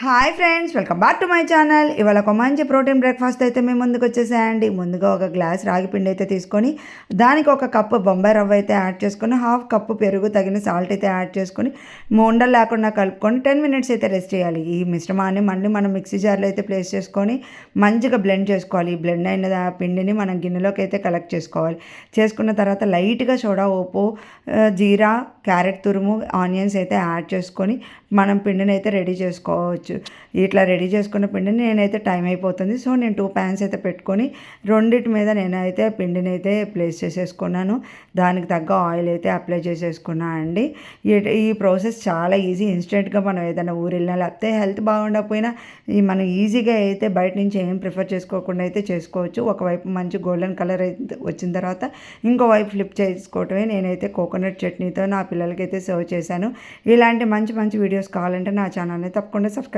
Hi friends, welcome back to my channel. ఇవాళ ఒక మంచి ప్రోటీన్ బ్రేక్ఫాస్ట్ అయితే మేము ముందుకు వచ్చేసాయండి. ముందుగా ఒక గ్లాస్ రాగి పిండి అయితే తీసుకొని దానికి ఒక కప్పు బొంబాయి రవ్వ అయితే యాడ్ చేసుకొని హాఫ్ కప్పు పెరుగు తగిన సాల్ట్ అయితే యాడ్ చేసుకొని ఉండలు లేకుండా కలుపుకొని 10 మినిట్స్ అయితే రెస్ట్ చేయాలి. ఈ మిశ్రమాన్ని మళ్ళీ మనం మిక్సీ జార్లో అయితే ప్లేస్ చేసుకొని మంచిగా బ్లెండ్ చేసుకోవాలి. ఈ బ్లెండ్ అయిన పిండిని మనం గిన్నెలోకి అయితే కలెక్ట్ చేసుకోవాలి. చేసుకున్న తర్వాత లైట్గా సోడా ఉప్పు, జీరా, క్యారెట్ తురుము, ఆనియన్స్ అయితే యాడ్ చేసుకొని మనం పిండిని అయితే రెడీ చేసుకోవచ్చు. ఇట్లా రెడీ చేసుకున్న పిండిని నేనైతే టైం అయిపోతుంది, సో నేను 2 ప్యాన్స్ అయితే పెట్టుకొని రెండిటి మీద నేనైతే పిండిని అయితే ప్లేస్ చేసేసుకున్నాను. దానికి తగ్గ ఆయిల్ అయితే అప్లై చేసేసుకున్నా అండి. ఈ ప్రాసెస్ చాలా ఈజీ. ఇన్స్టెంట్గా మనం ఏదైనా ఊరు వెళ్ళినా లేకపోతే హెల్త్ బాగుండకపోయినా మనం ఈజీగా అయితే బయట నుంచి ఏం ప్రిఫర్ చేసుకోకుండా అయితే చేసుకోవచ్చు. ఒకవైపు మంచి గోల్డెన్ కలర్ అయితే వచ్చిన తర్వాత ఇంకోవైపు ఫ్లిప్ చేసుకోవటమే. నేనైతే కోకోనట్ చట్నీతో నా పిల్లలకైతే సర్వ్ చేశాను. ఇలాంటి మంచి మంచి వీడియోస్ కావాలంటే నా ఛానల్ని తప్పకుండా సబ్స్క్రైబ్